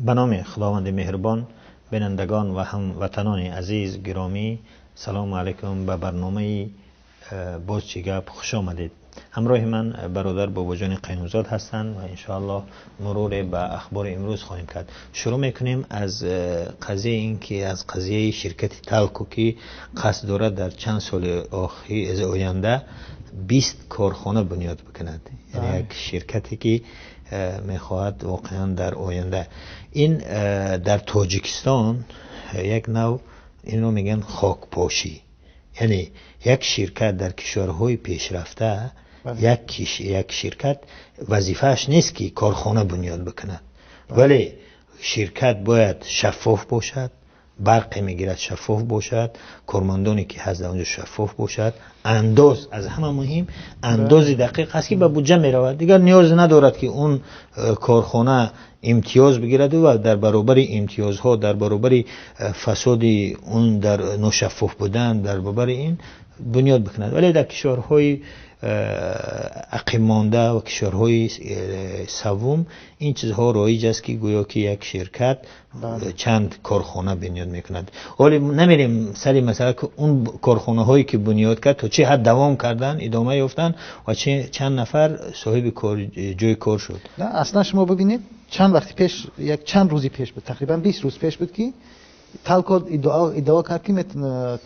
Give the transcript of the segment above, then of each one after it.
به نام خداوند مهربان، بینندگان و هموطنان عزیز گرامی، سلام علیکم. به برنامه بازچی گپ خوش آمدید. همراه من برادر بابا جان قینوزاد هستند و انشاءالله مرور به اخبار امروز خواهیم کرد. شروع میکنیم از قضیه این که از قضیه شرکت تالکو که قصد دارد در چند سال آینده 20 کارخانه بنیاد بکند. یعنی یک شرکتی که میخواهد واقعا در آینده این در تاجیکستان یک نوع اینو میگن خاکپاشی، یعنی یک شرکت در کشورهای پیشرفته یک شرکت وظیفهش نیست که کارخانه بنیاد بکند، ولی شرکت باید شفاف باشد، برق میگیرد شفاف باشد، کارمندانی که هست اونجا شفاف باشد، انداز از همه مهم انداز دقیق است که به بودجه میرود. دیگر نیاز ندارد که اون کارخانه امتیاز بگیرد و در برابر امتیازها، در برابر فساد اون، در ناشفاف بودن، در برابر این بنیاد بکند. ولی در کشورهای عقب مانده و کشورهای سوم این چیزها رایج است که گویا که یک شرکت چند کارخانه بنیاد میکند. ولی نمیریم سری مثلا که اون کارخانه هایی که بنیاد کرد تا چه حد دوام کردن، ادامه یافتن و چند نفر صاحب جای کار شد. نه اصلا شما ببینید چند وقتی پیش، یک چند روزی پیش بود، تقریبا 20 روز پیش بود که تالکو ادعا کرد که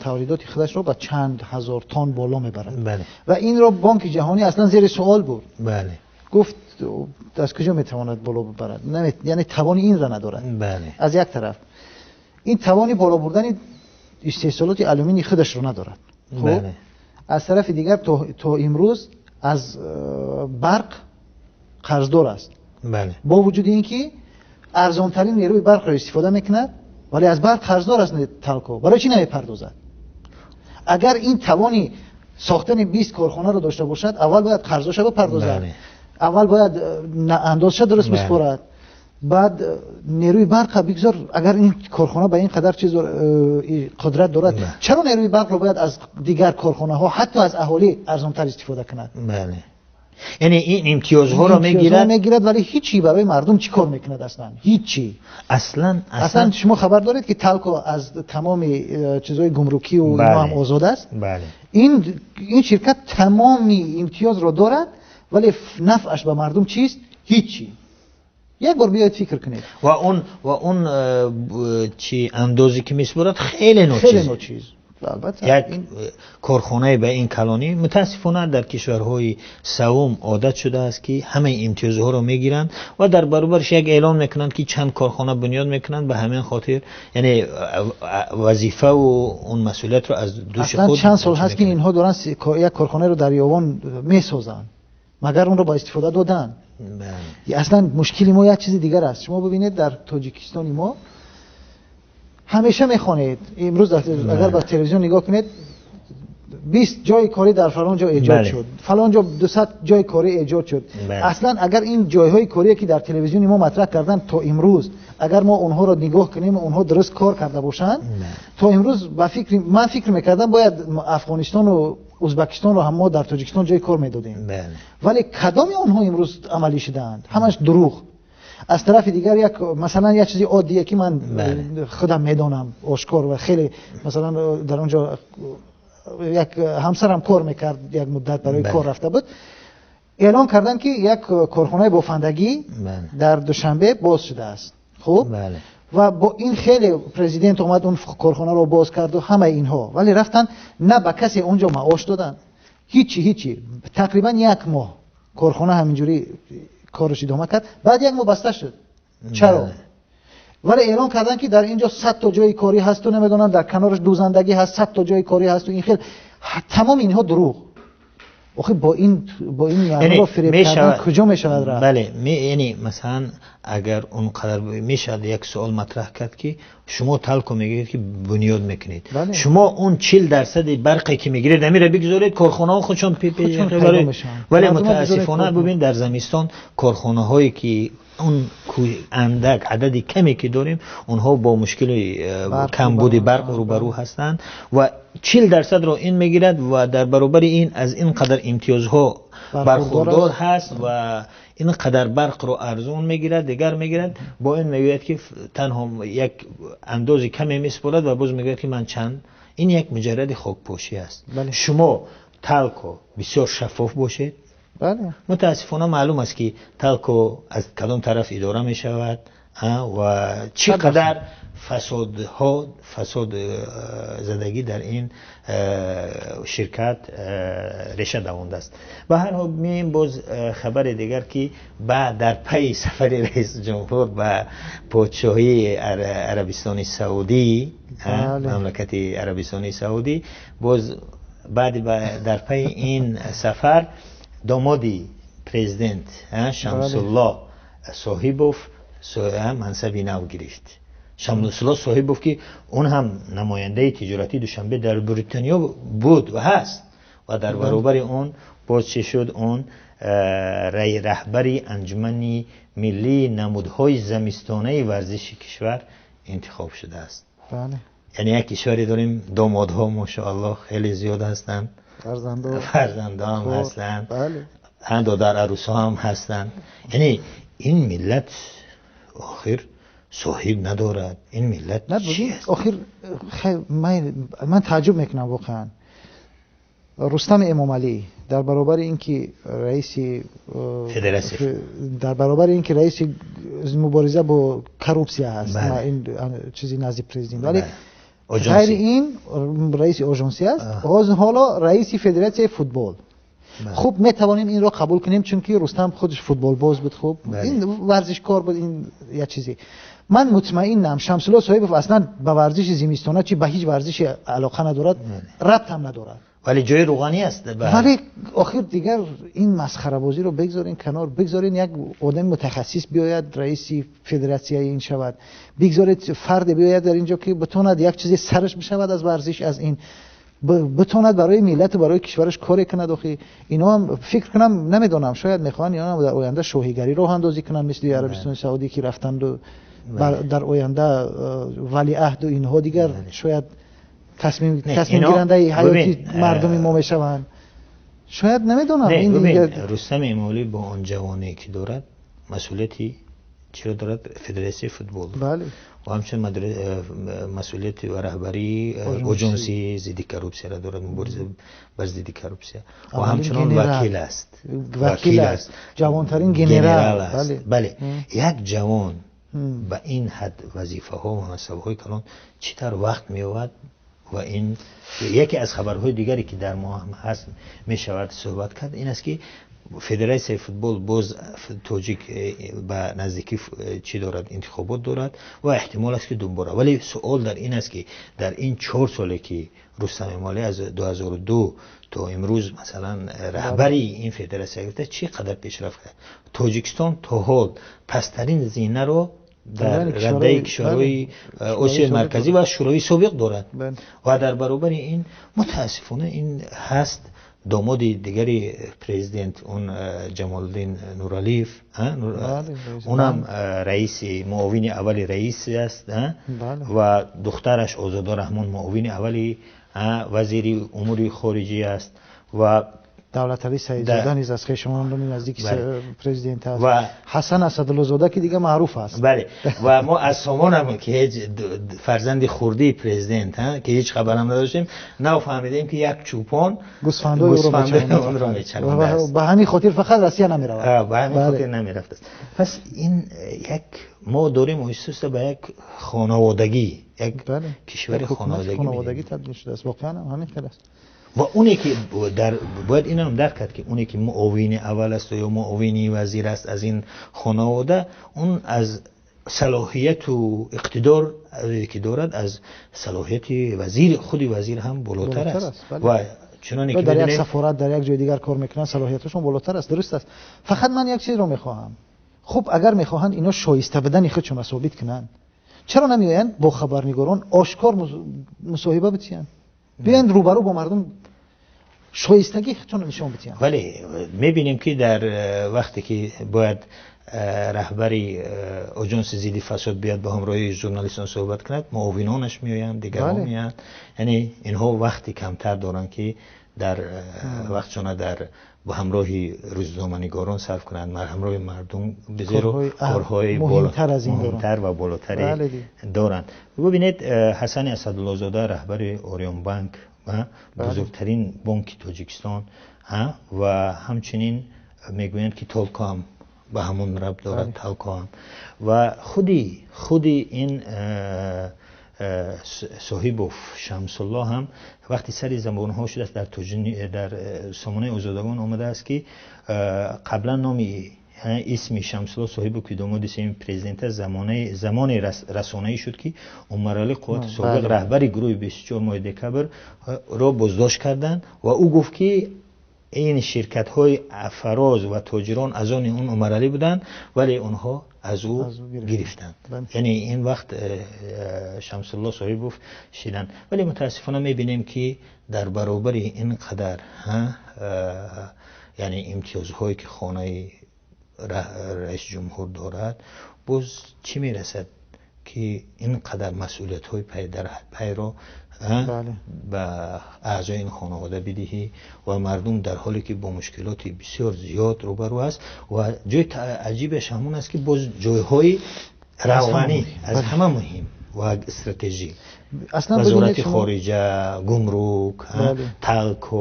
تولیدات خودش رو با چند هزار تن بالا میبرد. بله. و این رو بانک جهانی اصلا زیر سوال برد. بله. گفت از کجا میتواند بالا ببرد؟ یعنی توان این را ندارد. بله. از یک طرف این توانی بالا بردن استحصالات آلومینی خودش رو ندارد. خب بله. از طرف دیگر تا امروز از برق قرضدار است. بله. با وجود اینکه ارزان ترین نیروی برق را استفاده میکند، ولی از برق قرضدار است تالکو. برای چی نمیپردازد؟ اگر این توانی ساختن 20 کارخانه رو داشته باشد، اول باید قرضش رو بپردازد. بله. اول باید اندازش درست بسپارد. بعد نیروی برق بگذار. اگر این کارخانه به این قدر چیز قدرت دارد، چرا نیروی برق رو باید از دیگر کارخانه ها، حتی از اهالی ارزان تر استفاده کند؟ بله. یعنی این امتیازها رو میگیرد ولی هیچی برای مردم چی کار میکند؟ اصلا هیچی. اصلا شما خبر دارید که تالکو از تمام چیزهای گمرکی و اینا هم آزاد است. بله. این شرکت تمام امتیاز رو دارد، ولی نفعش به مردم چیست؟ هیچی. یک بار بیاید فکر کنید. و اون چی اندازی که میسپرد خیلی نوچیز. یک کارخانه به این کلانی متاسفانه در کشورهای سوم عادت شده است که همه امتیازها رو میگیرند و در برابرش یک اعلان میکنند که چند کارخانه بنیاد میکنند. به همین خاطر یعنی وظیفه و اون مسئولیت رو از دوش خود. چند سال هست که اینها دارن یک کارخانه رو در یاوان میسازن، مگر اون رو با استفاده دادن. اصلا مشکلی ما یک چیز دیگر است. شما ببینید در تاجیکستان ما همیشه میخوانید امروز اگر با تلویزیون نگاه کنید 20 جای کاری در فلان جا ایجاد شد، فلان جا 200 جای کاری ایجاد شد. اصلا اگر این جایهای کاری که در تلویزیون ما مطرح کردن تا امروز، اگر ما اونها رو نگاه کنیم و اونها درست کار کرده باشند، تا امروز من فکر میکردم باید افغانستان و ازبکستان رو هم ما در تاجیکستان جای کار میدادیم. ولی کدام اونها امروز عملی شدند؟ همش دروغ. از طرف دیگر مثلا یک چیزی عادیه که من خودم میدونم آشکار و خیلی مثلا در اونجا یک همسرم کار میکرد، یک مدت برای کار رفته بود، اعلان کردن که یک کارخانه بافندگی در دوشنبه باز شده است. خب و با این خیلی پرزیدنت اومد اون کارخانه رو باز کرد و همه اینها، ولی رفتن نه به کسی اونجا معاش دادن، هیچی. تقریبا یک ماه کارخانه همینجوری کارش ادامه کرد. بعد یک ماه بسته شد. چرا؟ ولی اعلان کردن که در اینجا 100 تا جای کاری هست و نمیدونم در کنارش دوزندگی هست، 100 تا جای کاری هست و این خیلی تمام اینها دروغ. آخه با این یعنی رو فریب کردن کجا میشود رفت؟ بله یعنی مثلا اگر اون قدر میشد یک سوال مطرح کرد که شما تالکو میگید که بنیاد میکنید، شما اون 40% برقی که میگیرید نمیره بگذارید کارخانه ها خودشون پیدا میشن. ولی متاسفانه ببین در زمستان کارخانه هایی که اون اندک عددی کمی که داریم اونها با مشکل کمبود برق روبرو هستند و 40% رو این میگیرد و در برابر این از این قدر امتیازها برخوردار هست و این قدر برق رو ارزون میگیرد. دیگر میگیرد با این میگوید که تنها یک اندازه کمی میسپرد و باز میگوید که من چند. این یک مجرد خاکپوشی است. شما تلکو بسیار شفاف باشید. بله. متاسفانه معلوم است که تلکو از کدام طرف اداره می شود و چقدر فساد زدگی در این شرکت ریشه دوانده است. به هر حال میایم باز خبر دیگر که در پی سفر رئیس جمهور به پادشاهی عربستان سعودی، مملکت عربستان سعودی، باز بعد در پی این سفر دامادی پرزیدنت شمس الله صاحبوف منصب نو گرفت. شمس الله صاحبوف که اون هم نماینده تجارتی دوشنبه در بریتانیا بود و هست و در برابر اون باز چه شد، اون رهبری انجمن ملی نمودهای زمستانه ورزش کشور انتخاب شده است. بله. یعنی یک کشوری داریم دامادها ماشاءالله خیلی زیاد هستند، فرزندان هم هستند، بله. در عروس ها هم هستند. یعنی این ملت آخر صاحب ندارد. این ملت چی است؟ آخر من تعجب میکنم واقعا. رستم امام علی در برابر اینکه رئیس فدراسیون، در برابر اینکه رئیس مبارزه با کروپسیا هست، بله. این چیزی نزد پرزیدنت، ولی بله. غیر این رئیس آژانسی است، حالا رئیس فدراسیون فوتبال. خب میتوانیم این را قبول کنیم چون که رستم خودش فوتبال باز بود. خب این ورزشکار بود، این یه چیزی. من مطمئنم شمس الله صاحبوف اصلا به ورزش زمستانه چی به هیچ ورزشی علاقه ندارد، ربط هم ندارد، ولی جای روغانی است. ولی آخر دیگر این مسخره بازی رو بگذارین کنار، بگذارین یک آدم متخصص بیاید رئیس فدراسیون این شود، بگذارید فرد بیاید در اینجا که بتواند یک چیزی سرش بشود از ورزش، از این بتواند برای ملت و برای کشورش کاری کند. آخه اینا هم فکر کنم نمیدونم شاید میخوان یا نه در آینده شوهیگری راه اندازی کنن مثل عربستان سعودی که رفتند و در آینده ولیعهد و اینها دیگر شاید تصمیم گیرنده حیاتی مردم ما میشوند. شاید نمیدونم. این رستم امالی با اون جوانی که دارد مسئولیتی چرا دارد فدراسیون فوتبال، بله، و همچنین مسئولیت و رهبری آژانسی ضد کروپسیا را دارد، مبارزه بر ضد کروپسیا، و همچنین وکیل است جوانترین ژنرال. بله. یک جوان به این حد وظیفه ها و منصب های کلان چطور وقت می‌یابد؟ و این یکی از خبرهای دیگری که در ما هم هست می شود صحبت کرد این است که فدراسیون فوتبال باز تاجیک به نزدیکی چی دارد، انتخابات دارد و احتمال است که دوباره. ولی سوال در این است که در این 4 سالی که رستم امالی از 2002 تا امروز مثلا رهبری این فدراسیون گرفته چقدر پیشرفت کرد؟ تاجیکستان تا حال پسترین زینه رو در رده کشورهای آسیای مرکزی و شوروی سابق دارد و در برابر این متاسفانه این هست داماد دیگری پرزیدنت اون جمال الدین نورالیف، اونم رئیس معاون اولی رئیس است و دخترش آزاده رحمان معاون اولی وزیر امور خارجی است و دولت علی سعیدزاده نیز از خیشمان نزدیک پرزیدنت است و حسن اسدالله زاده که دیگه معروف است. بله. و ما از سامانم که هیچ فرزند خردی پرزیدنت که هیچ خبر هم نداشتیم نفهمیدیم که یک چوپان گوسفند رو میچرخونده است. به همین خاطر فقط روسیه نمیرود. به همین خاطر نمیرفت است. پس این یک ما داریم محسوس به یک خانوادگی، یک کشور خانوادگی تبدیل شده است. واقعا همین خیلی است. و اونی که باید این هم درک کرد که اونی که معاون اول است یا معاون وزیر است از این خانواده، اون از صلاحیت و اقتدار که دارد از صلاحیت وزیر، خود وزیر هم بالاتر است. و چنانه که در یک سفارت در یک جای دیگر کار میکنن صلاحیتشون بالاتر است. درست است. فقط من یک چیز رو میخواهم، خب اگر میخواهند اینا شایسته بدن خودشون ثابت کنن، چرا نمیآیند با خبرنگاران آشکار مصاحبه بچین، بیاین روبرو با مردم شایستگی خودشون نشون بدن؟ ولی میبینیم که در وقتی که باید رهبری آژانس ضد فساد بیاد با همراهی ژورنالیستان صحبت کند، معاونانش میآیند، دیگران میآیند. یعنی اینها وقتی کمتر دارن که در وقتشون در با همراهی روزنامه‌نگاران صرف کنند، همراه مردم بزرگ کارهای مهمتر و بالاتری دارند. ببینید حسن اسدالله زاده رهبر اوریون بانک و بزرگترین بانک تاجیکستان و همچنین میگویند که تالکو هم به همون ربط دارد، تالکو هم و خودی این صاحب شمس الله هم وقتی سری زبان‌ها شده است در سامانه آزادگان آمده است که قبلا نامی اسم شمس الله صاحب کدامو دیسیم پرزیدنت زمان رسانه‌ای شد که عمرعلی قوات سابق رهبر گروه 24 ماه دکبر را بازداشت کردند و او گفت که این شرکت‌های فراز و تاجران از آن اون عمرعلی بودند ولی اونها از او گرفتند. یعنی این وقت شمس الله صاحب گفت شیدن. ولی متاسفانه می‌بینیم که در برابر این قدر یعنی امتیازهایی که خانه رئیس جمهور دارد، باز چی میرسد که این قدر مسئولیت‌های پی در پی را به اعضای این خانواده بدهی و مردم در حالی که با مشکلات بسیار زیاد روبرو است و جای عجیبش همون است که باز جایهای روانی از همه مهم و استراتژی اصلا وزارت خارجه، گمرک، تالکو،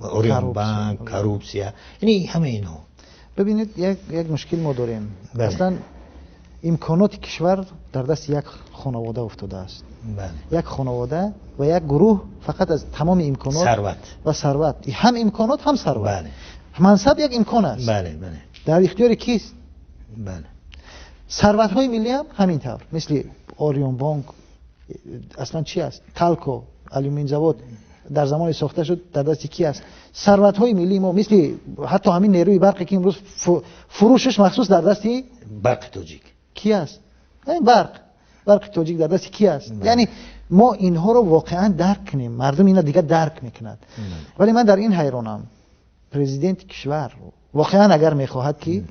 اوریون بانک، کروپسیا، یعنی همه اینها. ببینید یک مشکل ما داریم. اصلا امکانات کشور در دست یک خانواده افتاده است. یک خانواده و یک گروه فقط از تمام امکانات ثروت هم امکانات هم ثروت. منصب یک امکان است. در اختیار کیست؟ ثروت های ملی هم همین طور، مثل اوریون بانک اصلا چی است؟ تالکو، آلومینیوم زاود در زمان ساخته شد در دست کی است؟ ثروت های ملی ما، مثل حتی همین نیروی برقی که امروز فروشش مخصوص در دست برق تاجیک کی است؟ این برق تاجیک در دست کی است؟ یعنی ما اینها رو واقعا درک کنیم، مردم اینا دیگه درک میکنند. ولی من در این حیرانم، پرزیدنت کشور واقعا اگر میخواهد که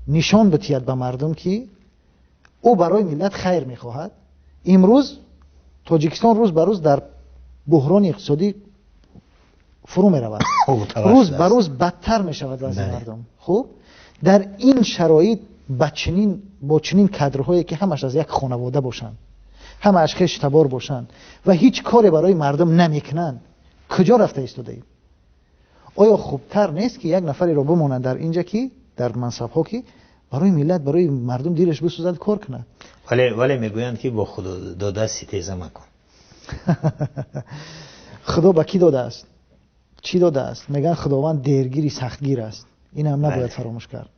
نشان بدهد به مردم که او برای ملت خیر میخواهد، امروز تاجیکستان روز به روز در بحران اقتصادی فرو میرود، روز به روز بدتر میشود وضع مردم. خب در این شرایط با چنین کادرهایی که همش از یک خانواده باشن، همه از خش تبار باشن و هیچ کاری برای مردم نمیکنن، کجا رفته ایستاده ایم؟ آیا خوبتر نیست که یک نفری رو بمونن در اینجا که در منصب ها که برای ملت، برای مردم دیرش بسوزد کار کنه؟ ولی میگویند که با خدا داده ستیزه مکن. خدا با کی داده است؟ چی داده است؟ میگن خداوند دیرگیری سختگیر است. این هم نباید فراموش کرد.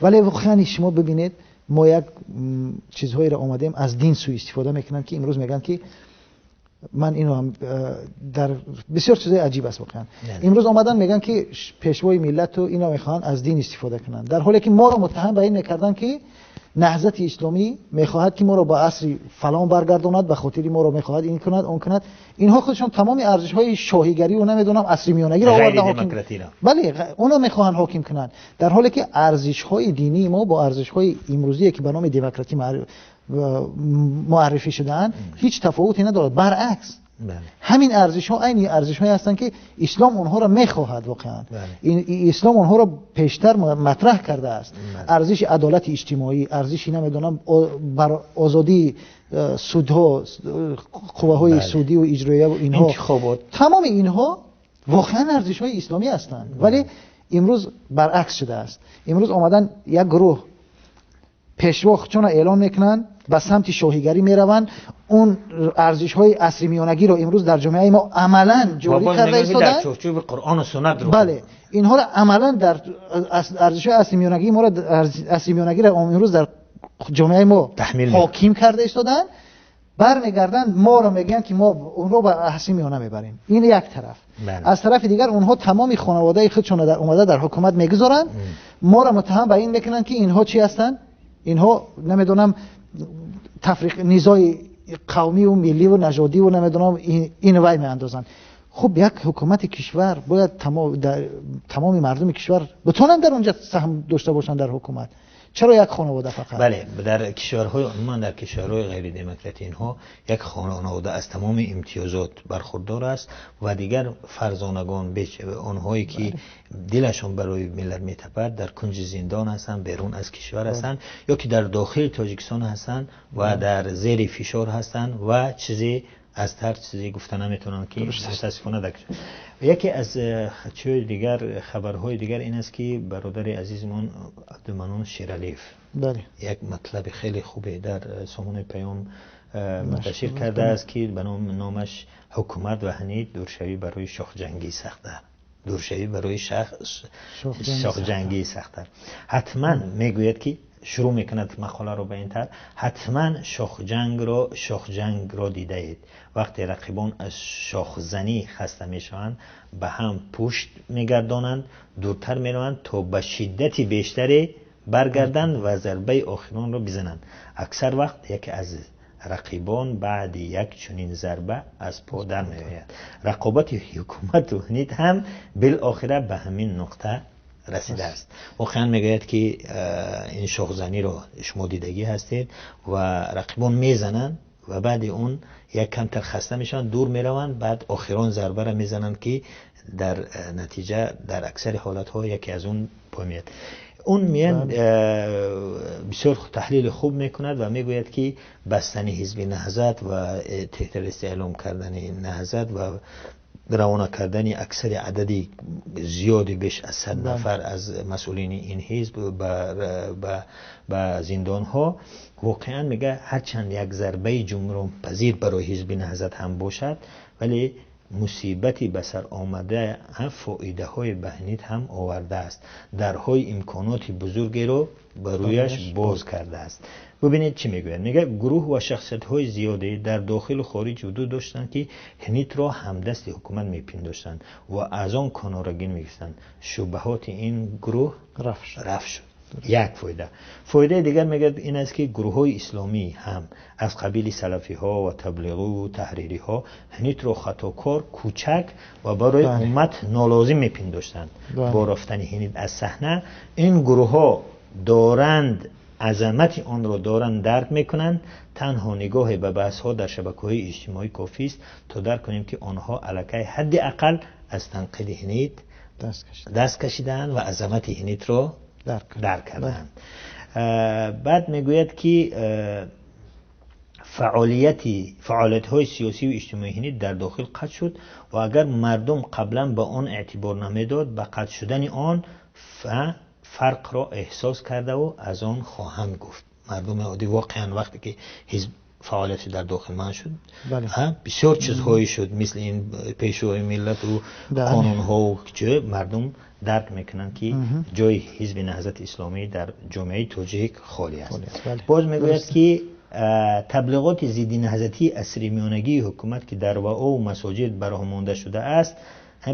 ولی واقعا شما ببینید ما یک چیزهایی را آمدیم از دین سوء استفاده میکنن که امروز میگن که من اینو هم در بسیار چیزای عجیب است واقعا. امروز آمدن میگن که پیشوای ملت و اینا میخوان از دین استفاده کنن، در حالی که ما رو متهم به این میکردن که نهضت اسلامی میخواهد که ما رو با عصر فلان برگرداند، به خاطر ما رو میخواهد این کند اون کند. اینها خودشون تمام ارزش های شاهیگری و نمیدونم عصر میانگی را آورده حاکم، بله اونا میخواهن حاکم کنند، در حالی که ارزش های دینی ما با ارزش های امروزی که به نام دموکراسی معرفی شدن هیچ تفاوتی ندارد، برعکس. همین ارزش ها عین ارزش هایی هستند که اسلام اونها را میخواهد. واقعا این اسلام اونها را پیشتر مطرح کرده است. ارزش عدالت اجتماعی، ارزش نمیدونم بر آزادی سودها، قوه‌های سودی و اجراییه و اینها، انتخابات، تمام اینها واقعا ارزش های اسلامی هستند. ولی امروز برعکس شده است. امروز آمدن یک گروه پیشوا چون اعلان میکنن به سمت شاهیگری میروند، اون ارزش های عصر میانگی رو امروز در جامعه ما عملا جاری کرده ایستادن در چوب قرآن و سنت رو. بله اینها رو عملا در ارزش های عصر میانگی ما رو عصر میانگی رو امروز در جامعه ما حاکم کرده ایستادن. برمیگردن ما رو میگن که ما اون رو به عصر میانه میبریم. این یک طرف. از طرف دیگر اونها تمام خانواده خودشون در اومده در حکومت میگذارن، ما رو متهم به این میکنن که اینها چی هستن؟ اینها نمیدونم تفریق نزاع قومی و ملی و نژادی و نمیدونم این وای میاندازن. خب یک حکومت کشور باید تمام مردم کشور بتونن در اونجا سهم داشته باشن در حکومت. چرا یک خانواده فقط؟ بله، در کشورهای عموما در کشورهای غیر دموکراتی اینها یک خانواده از تمام امتیازات برخوردار است و دیگر فرزانگان آنهایی که دلشون برای ملت میتپد در کنج زندان هستند، بیرون از کشور هستند یا که در داخل تاجیکستان هستند و در زیر فشار هستند و چیزی از هر چیزی گفته نمیتونم که متاسفانه در یکی از چیز دیگر خبرهای دیگر این است که برادر عزیزمون عبدالمنان شیرالیف یک مطلب خیلی خوبه در سامانه پیام منتشر کرده است که به نامش حکومت و هنید دورشوی برای شاخ جنگی سخته، دورشوی برای شاخ جنگی سخته. حتما میگوید که شروع میکند مقاله رو به این طرح، حتما شاخ جنگ را دیده اید. وقتی رقیبان از شاخ زنی خسته میشوند به هم پشت میگردانند، دورتر میروند تا به شدتی بیشتری برگردند و ضربه آخران را بزنند. اکثر وقت یکی از رقیبان بعد یک چنین ضربه از پا در میآید. رقابت حکومت و هنید هم بالاخره به همین نقطه رسیده است. واقعا میگوید که این شاخزنی رو شما دیدگی هستید و رقیبان میزنن و بعد اون یک کمتر خسته میشن، دور میروند، بعد آخران ضربه را میزنن که در نتیجه در اکثر حالت ها یکی از اون پا میاد. اون میان بسیار تحلیل خوب میکند و میگوید که بستن حزب نهضت و تحت اعلام کردن نهضت و روانه کردن اکثر عددی زیادی بیش از 100 نفر از مسئولین این حزب به زندان ها، واقعا میگه هرچند یک ضربه جمهور پذیر برای حزب نهضت هم باشد ولی مصیبتی به سر آمده هم فایده های بهنید هم آورده است، درهای امکانات بزرگی رو برویش باز کرده است. ببینید چی میگوید، میگه گروه و شخصیت های زیادی در داخل و خارج وجود داشتند که هنیت را همدست حکومت میپنداشتند و از آن کنارگین میگفتند. شبهات این گروه رفع شد. یک فایده دیگر میگه این است که گروه های اسلامی هم از قبیل سلفی ها و تبلیغی و تحریری ها هنیت را خطاکار، کوچک و برای امت نالازم میپنداشتند. با رفتن هنیت از صحنه این گروه ها دارند عظمت آن را دارند درک میکنند. تنها نگاه به بحث ها در شبکه‌های اجتماعی کافی است تا درک کنیم که آنها علاقه حد اقل از تنقید هنیت دست کشیدند و عظمت هنیت را درک کردند. بعد میگوید که فعالیت های سیاسی و اجتماعی هنیت در داخل قطع شد و اگر مردم قبلا به آن اعتبار نمیداد به قطع شدن آن فرق را احساس کرده و از آن خواهند گفت. مردم عادی واقعا وقتی که حزب فعالیتی در داخل من شد بسیار چیزهایی شد مثل این پیشوهای ملت و قانونها و چه مردم درک میکنن که جای حزب نهضت اسلامی در جامعه تاجیک خالی است. باز میگوید که تبلیغات ضد نهضتی عصری میانگی حکومت که در واعظ و مساجد برآمده شده است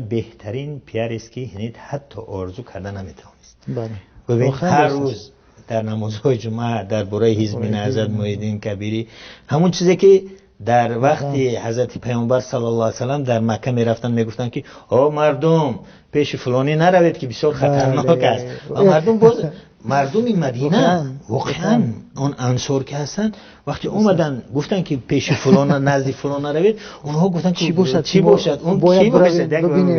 بهترین پیار است که هنیت حتی آرزو کرده نمیتوانست. ببین هر روز در نمازهای جمعه درباره حزب نهضت محیدین کبیری همون چیزی که در وقتی حضرت پیامبر صلی الله علیه و سلم در مکه میرفتن میگفتن که مردم پیش فلانی نروید که بسیار خطرناک است. و مردم مدینه واقعا اون انصار که هستن وقتی اومدن گفتن که پیش فلان نزد فلان نروید، اونها گفتن چی باشد اون باید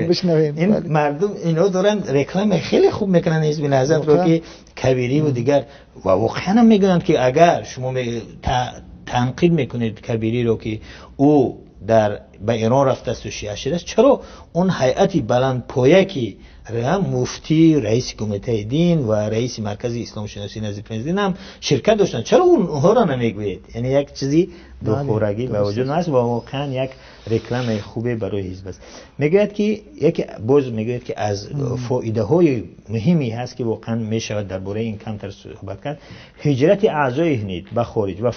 بشنویم. این مردم اینا دارن رکلام خیلی خوب میکنن حزب نهضت رو که کبیری و دیگر و واقعا میگن که اگر شما تنقید میکنید کبیری رو که او به ایران رفته است و شیعه شده است، چرا اون هیئتی بلند پایه که مفتی، رئیس کمیته دین و رئیس مرکز اسلام شناسی نزد پرنزدین هم شرکت داشتن، چرا اونها را نمیگوید؟ یعنی یک چیزی دوخورگی به وجود هست و واقعا یک رکلام خوبه برای حزب است. میگوید که از فایده های مهمی هست که واقعا میشود درباره این کمتر صحبت کرد. هجرت اعضای هنیت به خارج و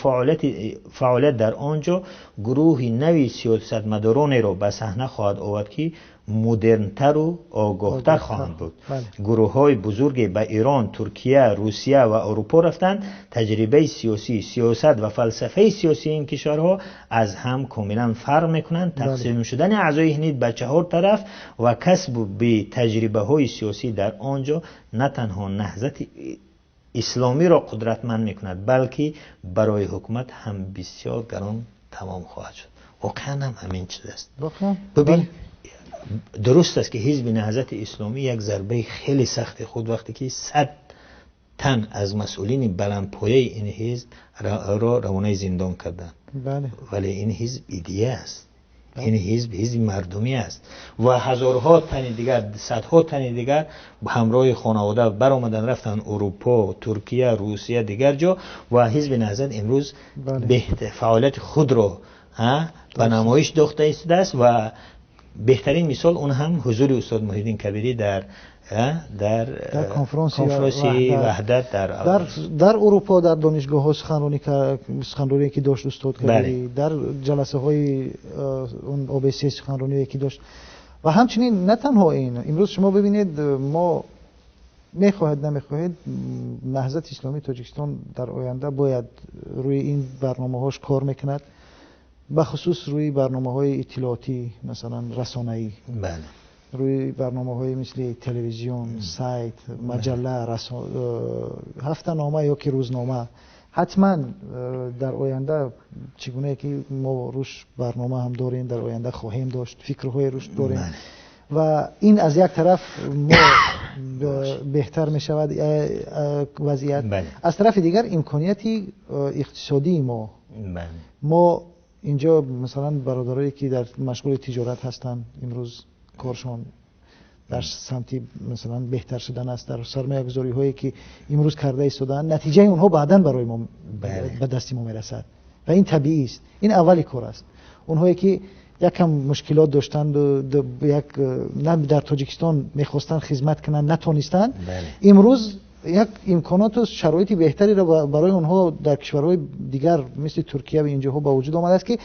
فعالیت در آنجا گروه نوی سیاستمداران را به صحنه خواهد آورد که مدرنتر و آگاهتر خواهند بود. گروه های بزرگی به ایران، ترکیه، روسیه و اروپا رفتند. تجربه سیاسی، سیاست و فلسفه سیاسی این کشورها از هم کاملا فرق میکنند. تقسیم شدن اعضای هند به 4 طرف و کسب به تجربه های سیاسی در آنجا نه تنها نهضت اسلامی را قدرتمند میکند، بلکه برای حکومت هم بسیار گران تمام خواهد شد. واقعا هم همین چیز است. ببین درست است که حزب نهضت اسلامی یک ضربه خیلی سخت خود وقتی که 100 تن از مسئولین بلندپایه این حزب را روانه زندان کردند. بله. ولی این حزب ایدئه است. این حزب مردمی است و هزارها تن دیگر، صدها تن دیگر به همراه خانواده برآمدن رفتن اروپا، ترکیه، روسیه، دیگر جا و حزب نهضت امروز فعالیت خود را به نمایش داخته است و بهترین مثال اون هم حضور استاد محی الدین کبیری در کنفرانسی وحدت در اروپا، در دانشگاه ها سخنرانی که داشت استاد کبیری، در جلسه های اون OBC سخنرانی که داشت و همچنین نه تنها این. امروز شما ببینید ما میخواهید نمیخواهید نهضت اسلامی تاجیکستان در آینده باید روی این برنامه‌هاش کار میکند، به خصوص روی برنامه‌های اطلاعاتی مثلا رسانه‌ای. بله. روی برنامه‌های مثل تلویزیون، سایت، مجله، هفته‌نامه یا که روزنامه. حتما در آینده چگونه که ما روش برنامه هم داریم، در آینده خواهیم داشت، فکرهای روش داریم. و این از یک طرف ما بهتر می شود وضعیت. از طرف دیگر امکانیتی اقتصادی ما اینجا مثلا برادرایی که در مشغول تجارت هستند امروز کارشون در سمتی مثلا بهتر شدن است، در سرمایه گذاری هایی که امروز کرده ایستادن، نتیجه اونها بعداً برای ما به دست ما میرسد و این طبیعی است. این اولی کار است. اونهایی که یکم مشکلات داشتند و نه در تاجیکستان میخواستن خدمت کنن نتونستند، امروز یک امکانات و شرایط بهتری را برای اونها در کشورهای دیگر مثل ترکیه و اینجاها با وجود آمده است که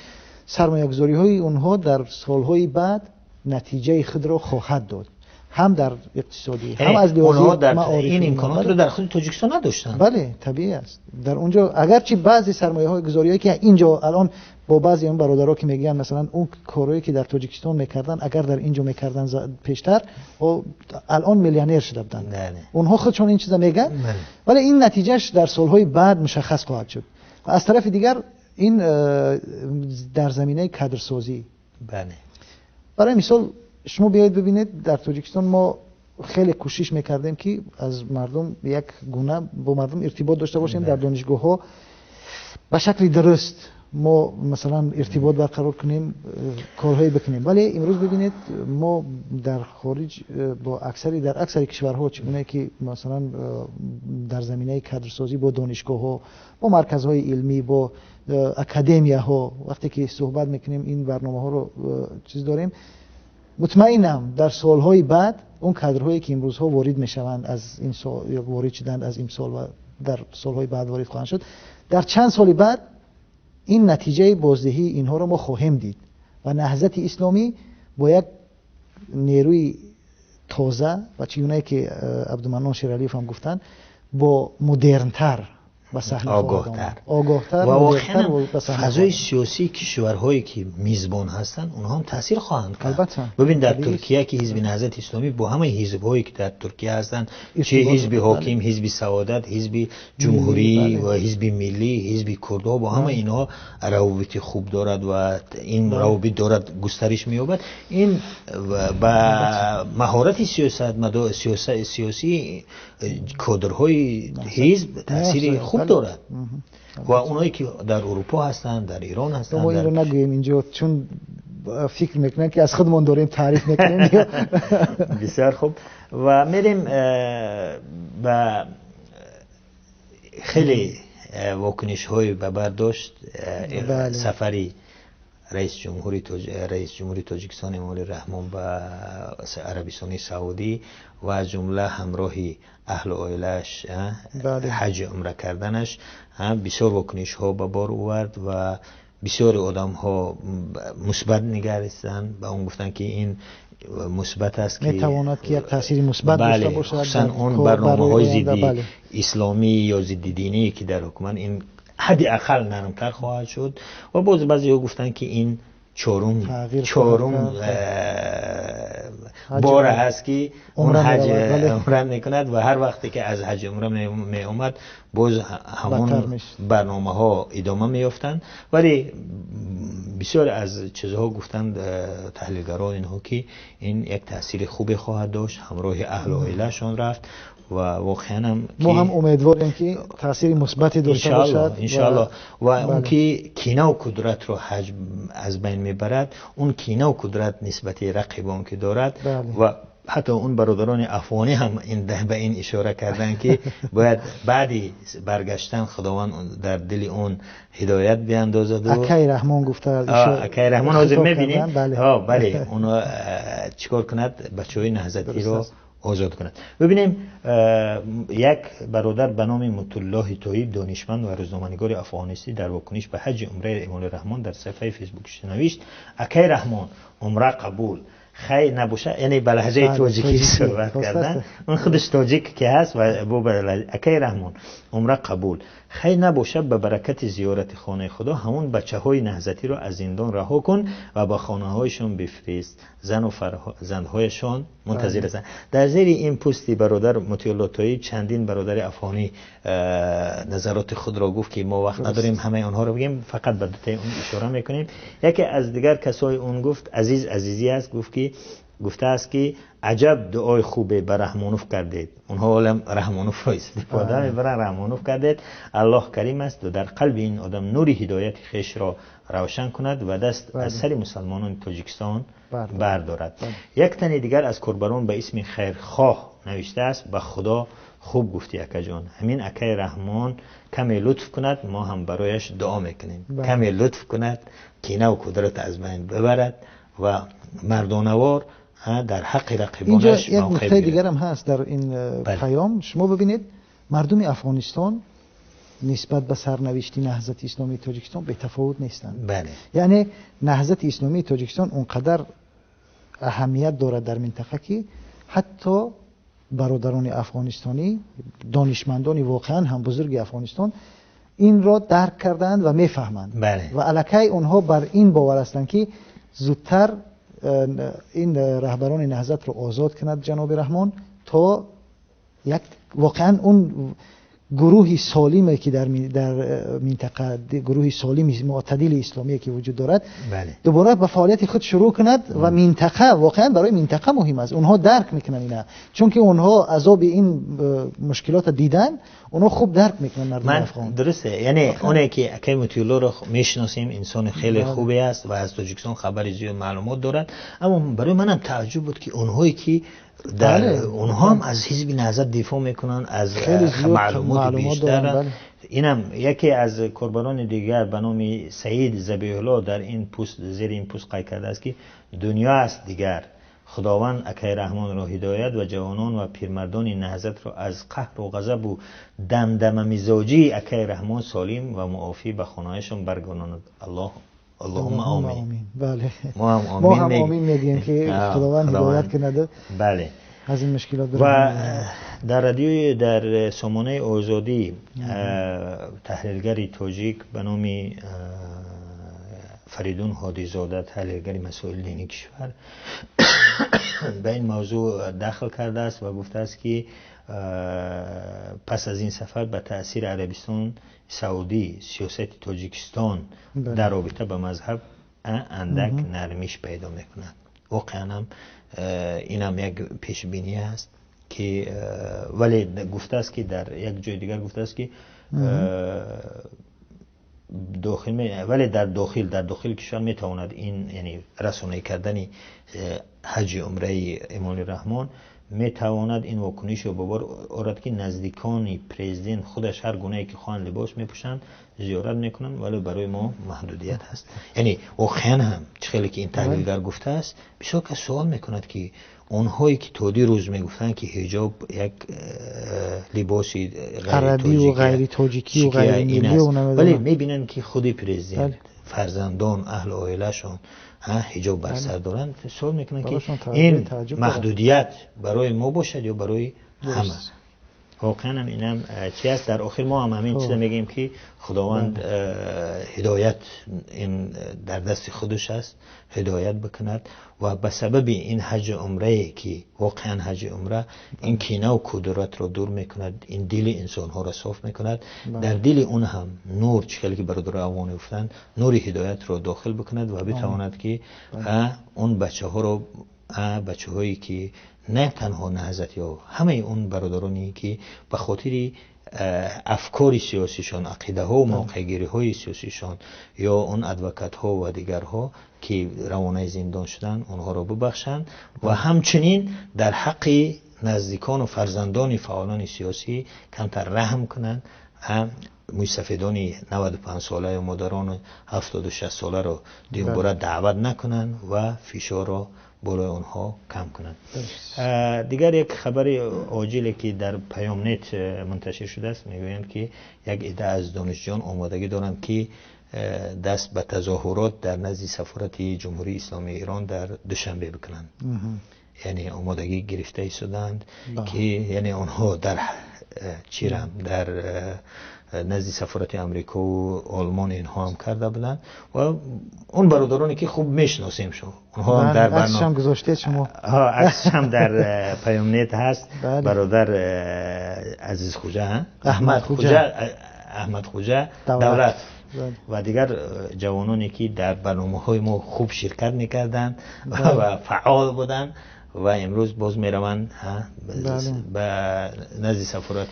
سرمایه‌گذاری های اونها در سالهای بعد نتیجه خود را خواهد داد، هم در اقتصادی هم از لحاظ معارفی. این امکانات رو در خود تاجیکستان نداشتن. بله طبیعی است. در اونجا اگرچه بعضی سرمایه‌های گذاریایی که اینجا الان با بعضی اون برادرها که میگن مثلا اون کارهایی که در تاجیکستان میکردن اگر در اینجا میکردن پیشتر و الان میلیونر شده بودن. اونها خودشون این چیزا میگن. ولی این نتیجهش در سالهای بعد مشخص خواهد شد. و از طرف دیگر این در زمینه کادرسازی. بله. برای مثال شما بیایید ببینید در تاجیکستان ما خیلی کوشش میکردیم که از مردم یک گونه با مردم ارتباط داشته باشیم. در دانشگاه ها به شکل درست ما مثلا ارتباط برقرار کنیم، کارهایی بکنیم. ولی امروز ببینید ما در خارج با در اکثر کشورها چگونه که مثلا در زمینه کادرسازی با دانشگاه ها، با مرکزهای علمی، با اکادمیا ها وقتی که صحبت میکنیم این برنامه ها رو چیز داریم، مطمئنم در سالهای بعد اون کادرهایی که امروز ها وارد میشوند از این سال یا وارد شدند از این سال و در سالهای بعد وارد خواهند شد، در چند سال بعد این نتیجه بازدهی اینها رو ما خواهیم دید و نهضت اسلامی با یک نیروی تازه و چگونه که عبدالمنان شیرعلیف هم گفتن با مدرنتر و آگاهتر و واقعا فضای سیاسی کشورهایی که میزبان هستن اونها هم تاثیر خواهند کرد. ببین در ترکیه که حزب نهضت اسلامی با همه حزب‌هایی که در ترکیه هستن، چه حزب حاکم، حزب سعادت، حزب جمهوری و حزب ملی، حزب کردها، با همه اینها روابط خوب دارد و این روابط دارد گسترش می‌یابد. این با مهارت سیاسی کادرهای حزب تاثیر خوب دارد و اونایی که در اروپا هستن، در ایران هستن. ما این رو نگوییم اینجا چون فکر میکنن که از خودمون داریم تعریف میکنیم. بسیار خوب. و میریم با خیلی واکنش های به برداشت سفری رئیس جمهوری تاجیکستان امام رحمان به عربستان سعودی و از جمله همراهی اهل و عائله‌اش حج عمره کردنش بسیار واکنش ها به بار آورد و بسیار آدم ها مثبت نگریستن و اون گفتن که این مثبت است که میتواند که یک تأثیر مثبت داشته باشد. خصوصا اون برنامه‌های ضد اسلامی یا ضد دینی که در حکومت این حد اقل نرمتر خواهد شد. و باز بعضی‌ها گفتن که این چهارم باره هست که اون حج عمره میکند و هر وقتی که از حج عمره می اومد باز همون برنامه ها ادامه میافتند. ولی بسیار از چیزها گفتند تحلیلگران اینها که این یک تأثیر خوبی خواهد داشت، همراه اهل و عائله‌شان رفت و واقعا ما هم امیدواریم که تأثیر مثبتی داشته باشد ان شاء الله. و اون که کینه و قدرت رو حج از بین میبرد، اون کینه و قدرت نسبت رقیبان که دارد و حتی اون برادران افغانی هم به این اشاره کردن که باید بعدی برگشتن خداوند در دل اون هدایت بیاندازد. و اکای رحمان گفته اکای رحمان حاضر میبینیم بله اونا چیکار کند بچهای نهضتی رو آزاد کند. ببینیم یک برادر به نام مطلع طایب دانشمند و روزنامه‌نگار افغانیستی در واکنش به حج عمره امان الرحمن در صفحه فیسبوکش نوشت: اکای رحمان عمره قبول، خی نباشه، یعنی به لهجه تاجیکی صحبت کردن، اون خودش تاجیک که هست و با اکای رحمان عمره قبول، خی نباشه به برکت زیارت خانه خدا همون بچه‌های نهضتی رو از زندان رها کن و به خانه‌هایشان بفرست، زن‌هایشان منتظر هستند. در زیر این پستی برادر مطیع طایب چندین برادر افغانی نظرات خود را گفت که ما وقت نداریم همه آنها رو بگیم، فقط به دوتای اون اشاره میکنیم. یکی از دیگر کسای اون گفت عزیزی است، گفته است که عجب دعای خوبه به رحمانوف کردید. اونها علم رحمانوف را استفاده میبرن، رحمانوف کردید. الله کریم است و در قلب این آدم نور هدایت خیش را روشن کند و دست از سر مسلمانان تاجیکستان بردارد. یک تن دیگر از کاربران به اسم خیرخواه نوشته است: به خدا خوب گفتی اکا جان، همین اکای رحمان کمی لطف کند ما هم برایش دعا میکنیم. کمی لطف کند کینه و قدرت از بین ببرد و مردانوار در حق رقیبانش. اینجا یک نکته دیگر هم هست در این پیام. شما ببینید مردم افغانستان نسبت به سرنوشت نهضت اسلامی تاجیکستان به تفاوت نیستند. بله. یعنی نهضت اسلامی تاجیکستان اونقدر اهمیت دارد در منطقه که حتی برادران افغانستانی، دانشمندان واقعا هم بزرگ افغانستان این را درک کردند و میفهمند. بله. و الکی اونها بر این باور هستند که زودتر این رهبران نهضت رو آزاد کند جناب رحمان تا یک واقعا اون گروه سالمی که در منطقه، گروه سالم معتدل اسلامی که وجود دارد، بله. دوباره به فعالیت خود شروع کند و منطقه واقعا برای منطقه مهم است. اونها درک میکنن اینا، چون که اونها عذاب این مشکلات دیدن، اونها خوب درک میکنن مردم افغان. درسته، یعنی اونایی که اکای مطیع رو میشناسیم انسان خیلی خوبی است و از تاجیکستان خبر زیاد معلومات دارد، اما برای منم تعجب بود که اونهایی که در اونها هم از حزب نهضت دفاع میکنن، از معلومات بیشتر. اینم یکی از کاربران دیگر به نام سعید ذبیح الله در این پست، زیر این پست قید کرده است که دنیا است دیگر، خداوند اکای رحمان را هدایت و جوانان و پیرمردان نهضت را از قهر و غضب و دمدمه مزاجی اکای رحمان سالم و معافی به خانه‌شان برگرداند. اللهم آمین. بله. ما هم آمین میگیم که خداوند هدایت کنه. بله. از این مشکلات و در رادیوی در سامانه آزادی تحلیلگری تاجیک به نام فریدون هادی زاده، تحلیلگر مسائل دینی کشور، به این موضوع داخل کرده است و گفته است که پس از این سفر به تأثیر عربستان سعودی سیاست تاجیکستان در رابطه به مذهب اندک نرمیش پیدا میکند. واقعا هم این هم یک پیش بینی است که ولی گفته است که در یک جای دیگر گفته است که ولی در داخل کشور میتواند این، یعنی رسانه‌ای کردن حج عمره امان الرحمن میتواند این واکنش رو ببار آورد که نزدیکان پرزیدنت خودش هر گونه‌ای که خواهند لباس میپوشند زیارت میکنن، ولی برای ما محدودیت هست. یعنی واقعا هم چه خیلی که این تحلیلگر گفته است، بسیار کس سوال میکند که اونهایی که تودی روز میگفتن که حجاب یک لباسی عربی و غیر تاجیکی و غیر ملی و ولی میبینن که خودی پرزیدنت فرزندان اهل عائلهشون حجاب بر سر دارن، سوال میکنن که این محدودیت برای ما باشد یا برای همه. واقعا هم اینم چی است. در آخر ما هم همین چیز میگیم که خداوند هدایت این در دست خودش است، هدایت بکند و به سبب این حج عمره که واقعا حج عمره این کینه و کدورت رو دور میکند، این دل انسان ها را صاف میکند، در دل اون هم نور چکلی که برادر افغان گفتند نور هدایت رو داخل بکند و بتواند که اون بچه ها رو بچه هایی که نه تنها نهضت یا همه اون برادرانی که به خاطر افکار سیاسیشان، عقیده ها و موقعگیری های سیاسیشان یا اون ادوکات ها و دیگرها که روانه زندان شدن اونها را ببخشند و همچنین در حق نزدیکان و فرزندان فعالان سیاسی کمتر رحم کنند. موسفیدان 95 ساله و مادران 70 و 60 ساله را دیگه دعوت نکنند و فشار را بالای اونها کم کنند. دیگر یک خبر عاجلی که در پیام نت منتشر شده است، میگویند که یک عده از دانشجویان آمادگی دارند که دست به تظاهرات در نزد سفارت جمهوری اسلامی ایران در دوشنبه بکنند. یعنی آمادگی گرفته ایستادند که یعنی آنها در چیرم در نزد سفارت امریکا و آلمان اینها هم کرده بودند و اون برادرانی که خوب میشناسیم شما اونها هم در برنامه هم گذاشته شما عکسش هم در پیام نت هست. برادر عزیز خوجه احمد خوجه دولت و دیگر جوانانی که در برنامه های ما خوب شرکت میکردند و فعال بودند و امروز باز میروند به نزد سفارت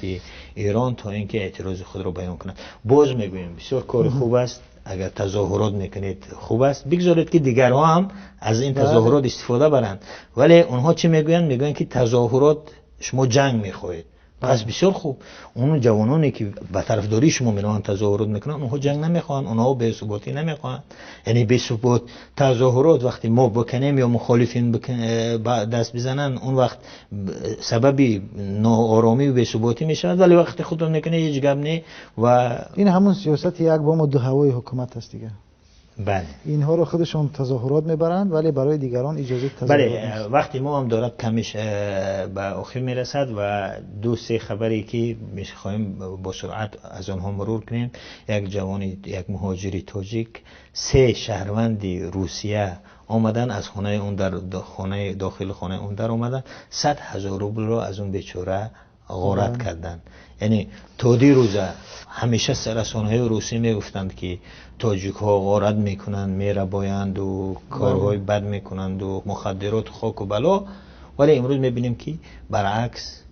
ایران تا اینکه اعتراض خود را بیان کنند. باز میگویم بسیار کار خوب است، اگر تظاهرات میکنید خوب است، بگذارید که دیگرها هم از این تظاهرات استفاده برند. ولی اونها چی میگوین که تظاهرات شما جنگ میخواهید، پس بسیار خوب. اون جوانانی که به طرفداری شما میرن تظاهرات میکنن اونها جنگ نمیخوان، اونها به ثباتی نمیخوان. یعنی به ثبات تظاهرات وقتی ما بکنیم یا مخالفین دست بزنن اون وقت سبب ناآرامی و به ثباتی میشود، ولی وقتی خود رو میکنه هیچ گپ نه. و این همون سیاست یک بام و دو هوای حکومت است دیگه. بله اینها رو خودشون تظاهرات میبرند ولی برای دیگران اجازه تظاهرات بله. وقتی ما هم دارد کمش به آخر میرسد و دو سه خبری که میخوایم با سرعت از آنها مرور کنیم. یک جوانی، یک مهاجری تاجیک، 3 شهروند روسیه آمدن از خانه اون در داخل خانه اون در آمدن 100,000 روبل رو از اون بیچاره غارت کردن. یعنی تودی روزه همیشه رسانه‌های روسی میگفتند که تاجیک ها غارت میکنند، میربایند و کارهای بد میکنند و مخدرات خاک و بلا، ولی امروز میبینیم که برعکس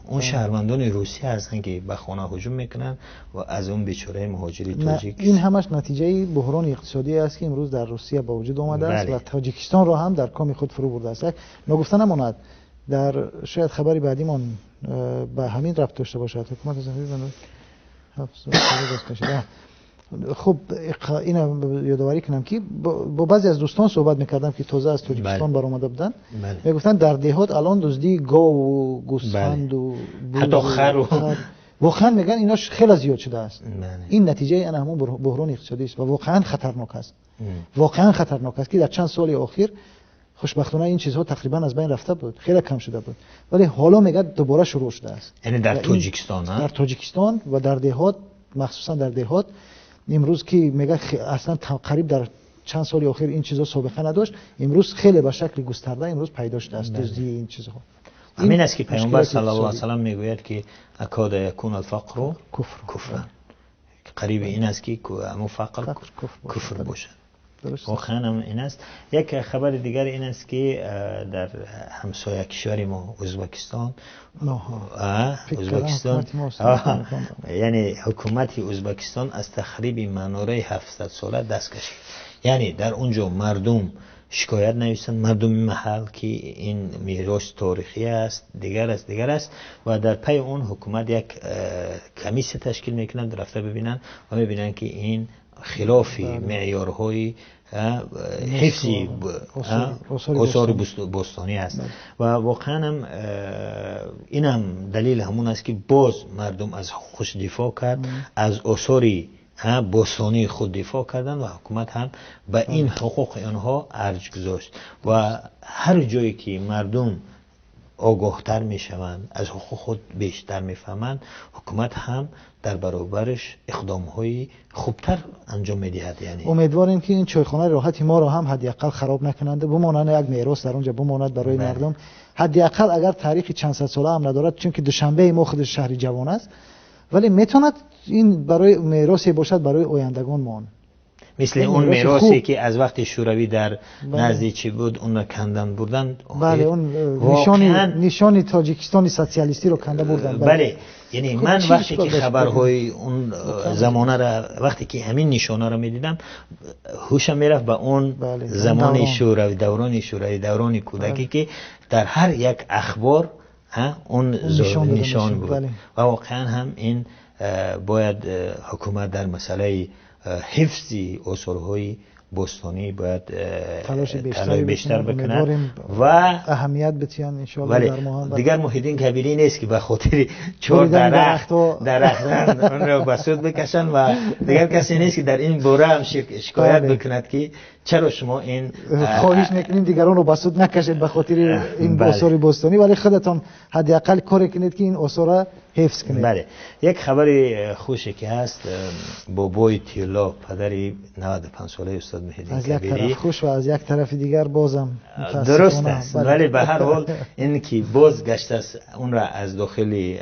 اون شهروندان روسی هستند که به خانه هجوم میکنند و از اون بیچاره مهاجری تاجیک. این همش نتیجه بحران اقتصادی است که امروز در روسیه با وجود آمده است و تاجیکستان را هم در کام خود فرو برده است. ما گفتن نماند در شاید خبری بعدی من به همین ربط داشته باشد. حکومت خب اینو یادآوری کنم که با بعضی از دوستان صحبت میکردم که تازه از تاجیکستان برآمده بودن. میگفتن در دهات الان دزدی گاو و گوسفند و حتی خر واقعا میگن ایناش خیلی زیاد شده است. این نتیجه این همون بحران اقتصادی است و واقعا خطرناک است. واقعا خطرناک است که در چند سال اخیر خوشبختانه این چیزها تقریبا از بین رفته بود، خیلی کم شده بود، ولی حالا میگه دوباره شروع شده است. یعنی در تاجیکستان در تاجیکستان و در دهات، مخصوصا در دهات امروز که میگه اصلا قریب در چند سال اخیر این چیزها سابقه نداشت، امروز خیلی به شکل گسترده امروز پیدا شده است دزدی این چیزها. همین است که پیامبر صلی الله علیه و سلم میگوید که اکاد یکون الفقر کفر. قریب این است که همون فقر کفر باشد. واقعا هم این است. یک خبر دیگر این است که در همسایه کشور ما ازبکستان یعنی حکومت ازبکستان از تخریب مناره 700 ساله دست کشید. یعنی در اونجا مردم شکایت نویسند، مردم محل که این میراث تاریخی است، دیگر است و در پی اون حکومت یک کمیسیون تشکیل میکنند، رفته ببینن و میبینن که این خلاف معیارهای حفظی آثار باستانی است و واقعا هم اینم دلیل همون است که باز مردم از حقوقش دفاع کرد، از آثار باستانی خود دفاع کردن و حکومت هم به این حقوق آنها ارج گذاشت و هر جایی که مردم آگاهتر می شوند، از حقوق خود بیشتر می فهمند، حکومت هم در برابرش اقدام های خوبتر انجام می دهد. یعنی امیدواریم که این چایخانه راحتی ما را هم حداقل خراب نکننده، بمانند یک میراث در اونجا بماند برای مردم. حداقل اگر تاریخ چند صد ساله هم ندارد، چون که دوشنبه ما خودش شهر جوان است، ولی میتواند این برای میراثی باشد برای آیندگان ما. مثل اون میراثی که از وقت شوروی در نزدیک چی بود اون کندن بردن. بله، اون نشانی تاجیکستان سوسیالیستی رو کنده بردن. بله، یعنی من وقتی که خبرهای اون زمانه را، وقتی که همین نشانه را میدیدم، هوشم میرفت به اون زمان شوروی، دوران شوروی، دوران کودکی که در هر یک اخبار اون نشان بود. و واقعا هم این باید حکومت در مسئله حفظی آثارهای باستانی باید تلاش بیشتر بکنند و اهمیت بدهند ان شاء الله. در ما دیگر محیدین کبیری نیست که به خاطر 4 درخت اون را بسود بکشن و دیگر کسی نیست که در این باره هم شکایت بکند که چرا شما این خواهش میکنیم دیگران رو بسود نکشید به خاطر این آثار باستانی، ولی خودتان حداقل کاری کنید که این آثار حفظ کنید. بله، یک خبر خوشی که هست، بابای تیلا، پدری 95 ساله استاد محیدین کبیری، از یک طرف خوش و از یک طرف دیگر بازم درست است. ولی به هر حال این که باز گشت است، اون را از داخل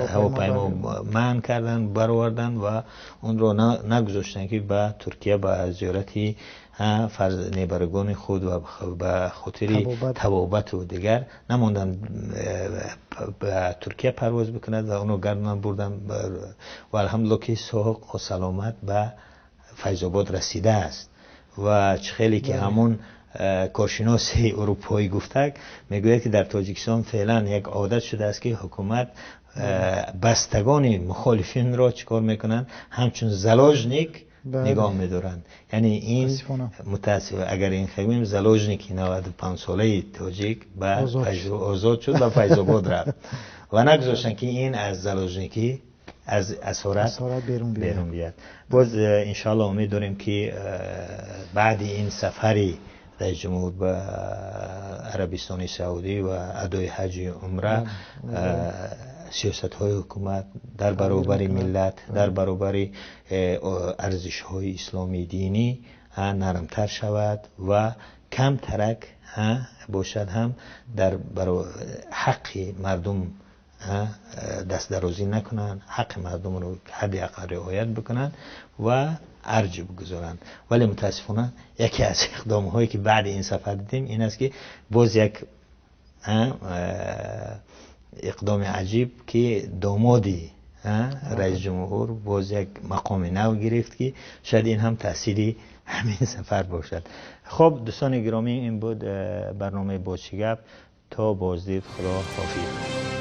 هواپیما منع کردن، برآوردن و اون رو نگذاشتن که به ترکیه به زیارتی نیبرگان خود و به خاطر تبابت و دیگر نماندن به ترکیه پرواز بکند و اونو گردن بردن و الحمدلله که صحت و سلامت به فیض آباد رسیده است. و خیلی که همون کارشناس اروپایی گفته میگوید که در تاجیکستان فعلا یک عادت شده است که حکومت بستگان مخالفین را چیکار میکنن، همچون زلاژنیک نگاه می‌دارند. یعنی این متاسف اگر این خبیم زلاژنیکی 95 ساله تاجیک به آزاد شد و فیض آباد رفت و نگذاشتن که این از زلاژنیکی از اسارت بیرون بیاد. باز انشالله امید داریم که بعد این سفری رئیس جمهور به عربستان سعودی و ادای حج عمره، سیاست های حکومت در برابر ملت، در برابر ارزش های اسلامی دینی نرمتر شود و کم ترک باشد، هم در حق مردم دست درازی نکنند، حق مردم رو حداقل رعایت بکنند و ارج بگذارند. ولی متاسفانه یکی از اقدام هایی که بعد این سفر دیدیم این است که باز یک اقدام عجیب که دامادی رئیس جمهور باز یک مقام نو گرفت که شاید این هم تأثیری همین سفر باشد. خب دوستان گرامی، این بود برنامه بازشگب. تا بازدید، خدا حافظ.